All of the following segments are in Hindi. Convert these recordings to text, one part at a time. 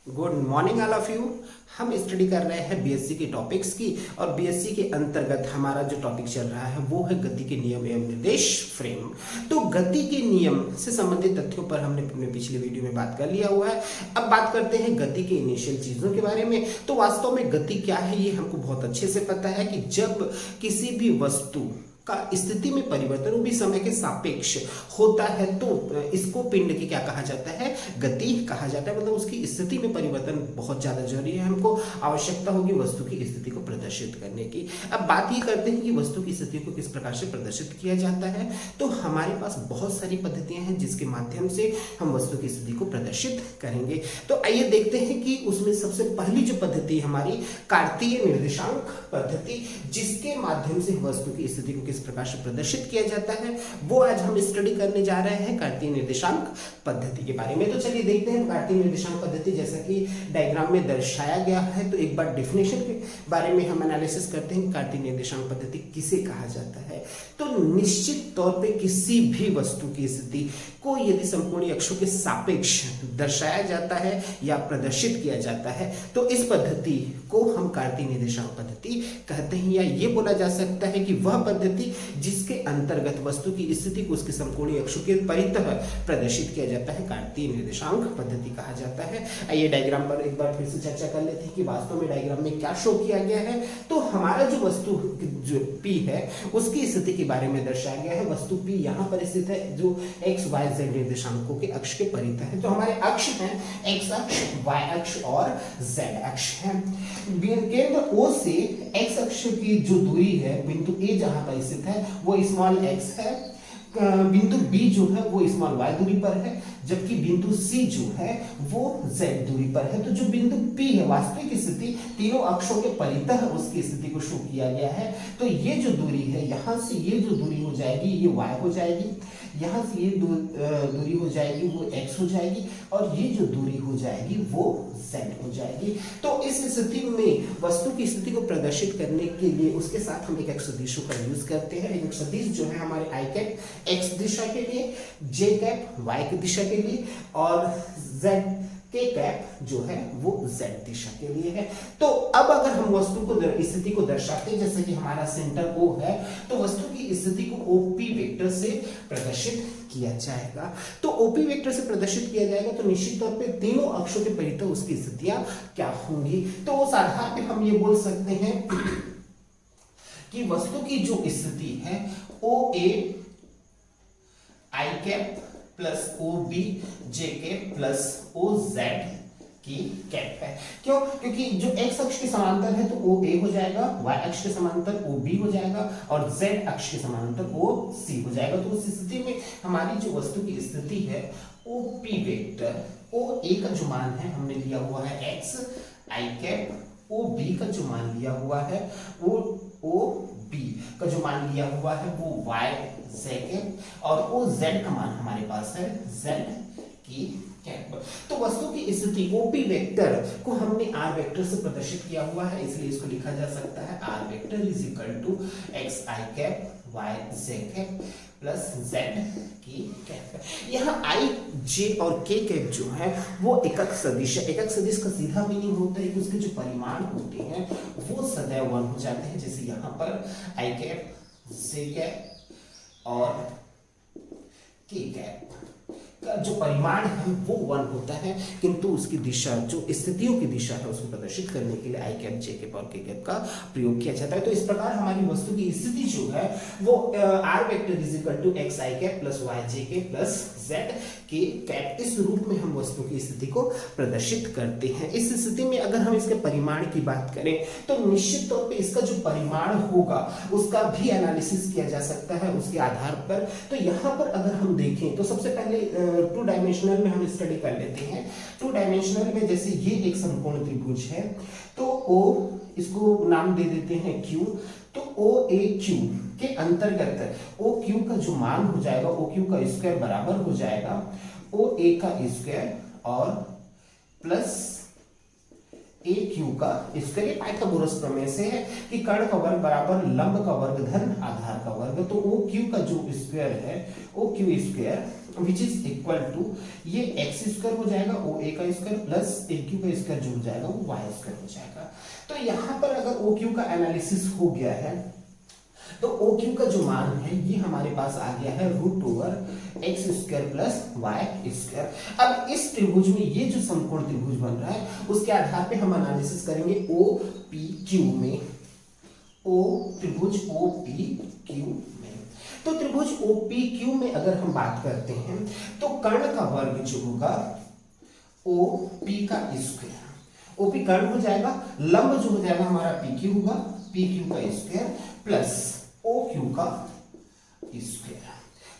Good morning all of you. हम स्टडी कर रहे हैं बीएससी के टॉपिक्स की और बीएससी के अंतर्गत हमारा जो टॉपिक चल रहा है वो है गति के नियम एवं निर्देश फ्रेम। तो गति के नियम से संबंधित तथ्यों पर हमने अपने पिछले वीडियो में बात कर लिया हुआ है। अब बात करते हैं गति के इनिशियल चीजों के बारे में। तो वास्तव में गति क्या है ये हमको बहुत अच्छे से पता है कि जब किसी भी वस्तु का स्थिति में परिवर्तन वो भी समय के सापेक्ष होता है तो इसको पिंड की क्या कहा जाता है, गति कहा जाता है। मतलब उसकी स्थिति में परिवर्तन बहुत ज्यादा जरूरी है, हमको आवश्यकता होगी वस्तु की स्थिति को प्रदर्शित करने की। अब बात ये करते हैं कि वस्तु की स्थिति को किस प्रकार से प्रदर्शित किया जाता है। तो हमारे पास बहुत सारी पद्धतियां हैं जिसके माध्यम से हम वस्तु की स्थिति को प्रदर्शित करेंगे। तो आइए देखते हैं कि उसमें सबसे पहली जो पद्धति हमारी कार्तीय निर्देशांक पद्धति, जिसके माध्यम से वस्तु की स्थिति को किस प्रकार से प्रदर्शित किया जाता है वो आज हम स्टडी करने जा रहे हैं कार्तीय निर्देशांक पद्धति के बारे में। तो चलिए देखते हैं कार्तीय निर्देशांक पद्धति जैसा कि डायग्राम में दर्शाया गया है। तो एक बार डेफिनेशन के बारे में हम एनालिसिस करते हैं। कार्तीय निर्देशांक पद्धति किसे कहा जाता है? तो निश्चित तौर पे किसी भी वस्तु की स्थिति को यदि समकोणीय अक्षों के सापेक्ष दर्शाया जाता है या प्रदर्शित किया जाता है तो इस पद्धति को हम कार्तीय निर्देशांक पद्धति कहते हैं। या ये बोला जा सकता है कि वह पद्धति जिसके अंतर्गत वस्तु की स्थिति को उसके समकोणीय अक्षों के परितः प्रदर्शित किया जाता है कार्तीय निर्देशांक पद्धति कहा जाता है। आइए डायग्राम पर एक बार फिर से चर्चा कर लेते हैं कि वास्तव में डायग्राम में क्या शो किया गया है। तो हमारा जो वस्तु जो P है उसकी स्थिति के बारे में दर्शाया गया है। वस्तु P यहाँ पर स्थित है जो x y z निर्देशांकों के अक्ष के परितः है। तो हमारे अक्ष हैं x अक्ष, y अक्ष और z अक्ष है। केंद्र O से x अक्ष की जो दूरी है बिंदु A जहां पर स्थित है वो स्मॉल x है। बिंदु B जो है वो स्मॉल y दूरी पर है, जबकि बिंदु C जो है वो z दूरी पर है। तो जो बिंदु P है वास्तविक स्थिति तीनों अक्षों के परितः उसकी स्थिति को शो किया गया है। तो ये जो दूरी है यहाँ से ये जो दूरी हो जाएगी ये y हो जाएगी, यहाँ से ये दूरी हो जाएगी वो x हो जाएगी और ये जो दूरी हो जाएगी वो z हो जाएगी। तो इस स्थिति में वस्तु की स्थिति को प्रदर्शित करने के लिए उसके साथ हम एक सदिशों का यूज करते हैं। एक सदिश जो है हमारे i कैप x दिशा के लिए, j कैप y की दिशा के लिए और z के कैप जो है वो z दिशा के लिए है। तो अब अगर हम वस्तु को स्थिति को दर्शाते हैं जैसे कि हमारा सेंटर O है तो वस्तु की स्थिति को OP वेक्टर से प्रदर्शित किया जाएगा। तो OP वेक्टर से प्रदर्शित किया जाएगा तो निश्चित तौर पे तीनों अक्षों के परितः उसकी स्थितियां क्या होंगी। तो उस आधार पे हम ये बोल सकते हैं कि वस्तु की जो स्थिति है OA I cap plus OB J cap plus OZ की कैप है। क्यों? क्योंकि जो x अक्ष के समांतर है तो OA हो जाएगा, y अक्ष के समांतर OB हो जाएगा और z अक्ष के समांतर OC हो जाएगा। तो उस स्थिति में हमारी जो वस्तु की स्थिति है OP वेक्टर OA का जो मान है हमने लिया हुआ है x I कैप, OB का जो मान लिया हुआ है OB का जो मान लिया हुआ है वो y z कैप और OZ का मान हमारे पास है z की कैप। तो वस्तु की स्थिति OP वेक्टर को हमने r वेक्टर से प्रदर्शित किया हुआ है, इसलिए इसको लिखा जा सकता है r vector is equal to x I cap y z cap plus z K cap. यहाँ I j और k कैप जो है वो एकक सदिश है। एकक सदिश का सीधा मीनिंग होता है कि उसके जो परिमाण होते हैं वो सदैव 1 हो जाते हैं। जैसे यहाँ पर I कैप j कैप और k कैप का जो परिमाण है वो 1 होता है, किंतु उसकी दिशा जो स्थितियों की दिशा है उसको प्रदर्शित करने के लिए आई कैप जे कैप और के कैप का प्रयोग किया जाता है। तो इस प्रकार हमारी वस्तु की स्थिति जो है वो R vector is equal to X I cap plus Y J cap plus Z के कैप, इस रूप में हम वस्तु की स्थिति को प्रदर्शित करते हैं। इस स्थिति में अगर हम इसके परिमाण की बात करें तो निश्चित तौर पे इसका जो परिमाण होगा उसका भी एनालिसिस किया जा सकता है उसके आधार पर। तो यहाँ पर अगर हम देखें तो सबसे पहले 2 डायमेंशनल में हम स्टडी कर लेते हैं। 2 डायमेंशनल में जैसे ये एक समकोण त्रिभुज है तो O इसको नाम दे देते हैं Q। तो OAQ के अंतर्गत OQ का जो मान हो जाएगा OQ का स्क्वायर बराबर हो जाएगा OA का स्क्वायर और प्लस AQ का स्क्वायर। ये पाइथागोरस प्रमेय से है कि कर्ण का वर्ग बराबर लंब का वर्ग धन आधार का वर्ग। तो OQ का जो स्क्वायर है OQ square which is equal to ये एक्स स्क्वायर हो जाएगा ओ ए का स्क्वायर प्लस ए क्यू का स्क्वायर जो हो जाएगा वो वाई स्क्वायर हो जाएगा। तो यहाँ पर अगर ओ क्यू का एनालिसिस हो गया है तो ओ क्यू का जो मान है ये हमारे पास आ गया है root over X square plus Y square. अब इस त्रिभुज में ये जो समकोण त्रिभुज बन रहा है उसके आधार पे हम एनालिसिस करेंगे ओ पी क्यू में, ओ त्रिभुज ओ पी क्यू में। तो त्रिभुज ओ पी क्यू में अगर हम बात करते हैं तो कर्ण का वर्ग जो होगा ओ पी का स्क्वायर, ओ पी कर्ण हो जाएगा, लंब जो हो जाएगा हमारा पी क्यू होगा, पी क्यू का स्क्वायर प्लस ओ क्यू का स्क्वायर।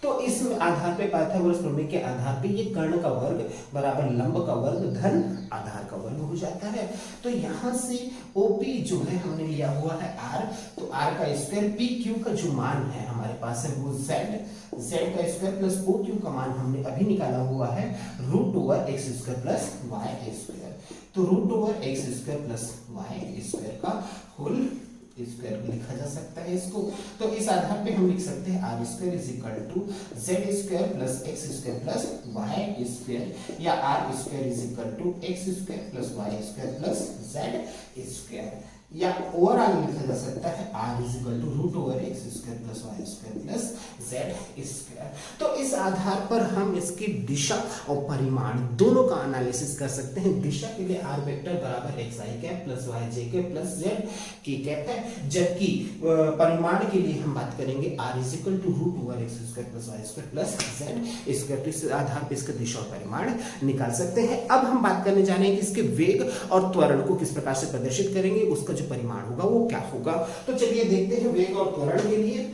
तो इस आधार पे पाइथागोरस प्रमेय के आधार पे ये कर्ण का वर्ग बराबर लंब का वर्ग धन आधार का वर्ग हो जाता है। तो यहां से ओपी जो है हमने लिया हुआ है आर, तो आर का स्क्वायर, पी क्यू का जो मान है हमारे पास है वो जेड, जेड का स्क्वायर प्लस ओ क्यू का मान हमने अभी निकाला हुआ है root over X square plus Y square. तो root over X square plus Y square का होल स्क्वायर लिखा जा सकता है इसको। तो इस आधार पे हम लिख सकते हैं R square is equal to Z square plus X square plus Y square, या R square is equal to X square plus Y square plus Z square, या ओवरऑल लिखा जा सकता है R is equal to root over X square plus Y square plus Z square. तो इस आधार पर हम इसकी दिशा और परिमाण दोनों का एनालिसिस कर सकते हैं। दिशा के लिए आर वेक्टर बराबर एक्स आई कैप प्लस वाई जे cap plus Z K cap है, जबकि परिमाण के लिए हम बात करेंगे R is equal to root over X square plus Y square plus Z square. तो इस आधार पर इसका दिशा और परिमाण निकाल सकते हैं। अब हम बात करने जा रहे हैं कि इसके वेग और त्वरण को किस प्रकार से प्रदर्शित करेंगे, उसका जो परिमाण होगा वो क्या होगा। तो चलिए देखते हैं वेग और त्वरण के लिए।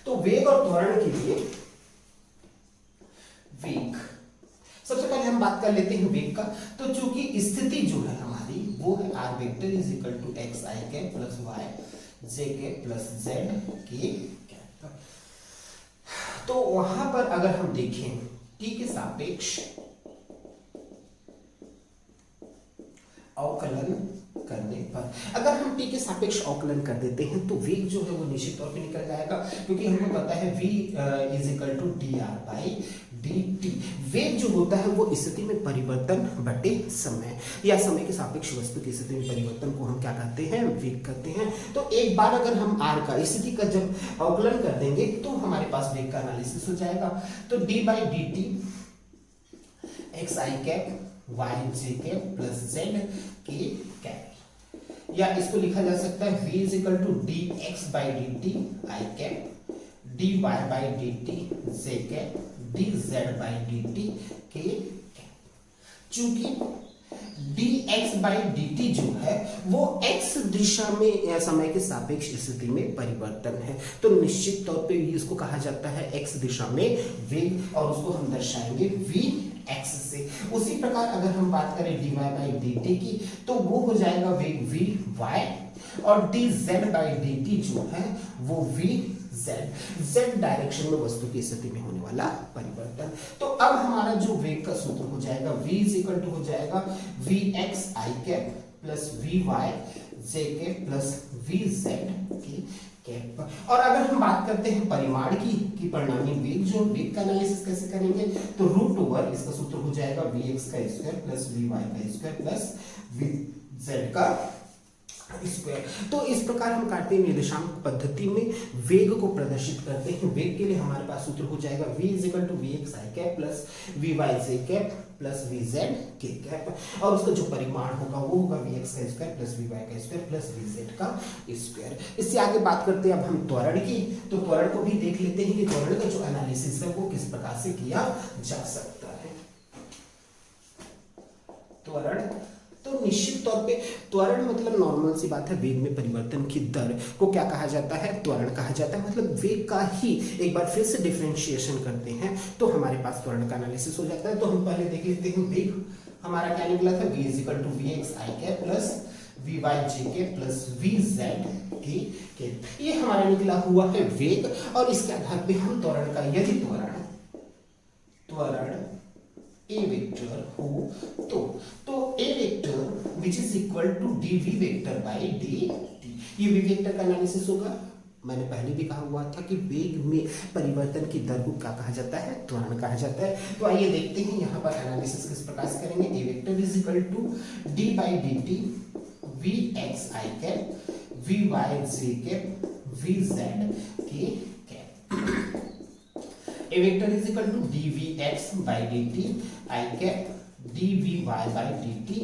तो वेग और त्वरण के लिए वेग, सबसे पहले हम बात कर लेते हैं वेग का। तो चूंकि स्थिति जो है हमारी वो है R vector is equal to X I cap plus Y J cap plus Z के कैप, तो वहां पर अगर हम देखें टी के सापेक्ष अवकलन करने पर, अगर हम टी के सापेक्ष अवकलन कर देते हैं तो वेग जो है वो निश्चित तौर पे निकल जाएगा, क्योंकि हमको पता है v is equal to D R by D T. वेग जो होता है वो स्थिति में परिवर्तन बटे समय, या समय के सापेक्ष वस्तु की स्थिति में परिवर्तन को हम क्या कहते हैं, वेग कहते हैं। तो एक बार अगर हम r का स्थिति का जब अवकलन कर देंगे तो हमारे पास वेग का एनालिसिस हो जाएगा। तो d by D t x I cap y J cap plus Z के कैप, या इसको लिखा जा सकता है v is equal to d x by D T I cap d y by D T J cap d z by D T के कैप। चूंकि d x by D t जो है वो x दिशा में या समय के सापेक्ष स्थिति में परिवर्तन है, तो निश्चित तौर पे इसको कहा जाता है x दिशा में वेग, और उसको हम दर्शाएंगे v x से। उसी प्रकार अगर हम बात करें dy बाई dt की तो वो हो जाएगा वेग vy, और dz बाई dt जो है वो vz, z डायरेक्शन में वस्तु की स्थिति में होने वाला परिवर्तन। तो अब हमारा जो वेग का सूत्र हो जाएगा v इज इक्वल टू हो जाएगा vx i cap plus vy j cap plus vz की कैप। और अगर हम बात करते हैं परिमाण की परिणामी वेग, जो वेग का एनालिसिस कैसे करेंगे, तो रूट ओवर इसका सूत्र हो जाएगा vx का स्क्वायर प्लस vy का स्क्वायर प्लस vz का स्क्वायर। तो इस प्रकार हम कार्तीय निर्देशांक पद्धति में वेग को प्रदर्शित करते हैं। वेग के लिए हमारे पास सूत्र हो जाएगा v is equal to vx i cap plus vy j cap plus vz k cap, और उसका जो परिमाण होगा वो होगा vx का स्क्वायर प्लस vy का स्क्वायर प्लस vz का स्क्वायर। इससे आगे बात करते हैं अब हम त्वरण की। तो त्वरण को भी देख लेते हैं कि त्वरण का जो एनालिसिस है वो किस प्रकार से किया जा सकता है। त्वरण, तो निश्चित तौर पे त्वरण मतलब नॉर्मल सी बात है, वेग में परिवर्तन की दर को क्या कहा जाता है, त्वरण कहा जाता है। मतलब वेग का ही एक बार फिर से डिफरेंशिएशन करते हैं तो हमारे पास त्वरण का एनालिसिस हो जाता है। तो हम पहले देख लेते हैं वेग हमारा क्या निकला था, v is equal to vx i cap plus vy j cap plus vz k cap, ये हमारा निकला हुआ है वेग। और इसके आधार पे हम त्वरण का, यदि त्वरण a वेक्टर हो तो a vector which is equal to dv vector by dt, ये v वेक्टर का एनालिसिस होगा मैंने पहले भी कहा हुआ था कि वेग में परिवर्तन की दर को क्या कहा जाता है, त्वरण कहा जाता है। तो आइए देखते हैं यहाँ पर एनालिसिस किस प्रकार से करेंगे। A vector is equal to D by D T V X I cap V Y J cap V Z के cap. A vector is equal to D V X by D T I cap D we Y by D T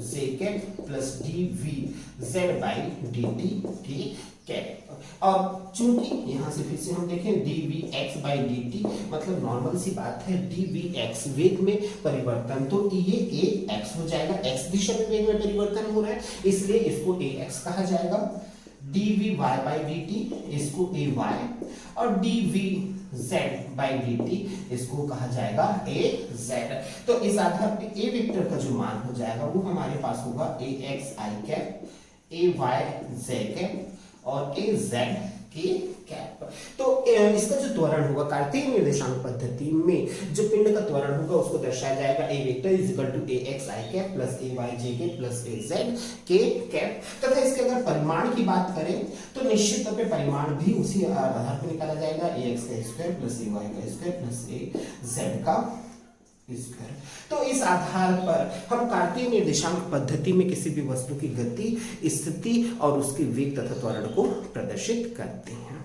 J cap plus D V Z by D T के कैप। और चूंकि यहां से फिर से हम देखें D V X by D T मतलब नॉर्मल सी बात है, डी वी एक्स वेग में परिवर्तन, तो ये ए एक्स हो जाएगा, एक्स दिशा में वेग में परिवर्तन हो रहा है इसलिए इसको ए एक्स कहा जाएगा। D we Y by D t इसको ए वाई और d V Z by D t इसको कहा जाएगा ए जेड। तो इस आधार पे ए वेक्टर का जो मान हो जाएगा वो हमारे पास होगा A X I cap A Y J cap और ए जेड के कैप। तो इसका जो त्वरण होगा कार्तीय निर्देशांक पद्धति में जो पिंड का त्वरण होगा उसको दर्शाया जाएगा A vector is equal to A X I cap plus A Y J cap plus A Z के कैप। तथा इसके अगर परिमाण की बात करें तो निश्चित तौर पे परिमाण भी उसी आधार पर निकाला जाएगा, ए एक्स का स्क्वायर प्लस ए वाई का स्क्वायर प्लस ए जेड का स्क्वायर। तो इस आधार पर हम कार्तीय निर्देशांक पद्धति में किसी भी वस्तु की गति, स्थिति और उसके वेग तथा त्वरण को प्रदर्शित करते हैं।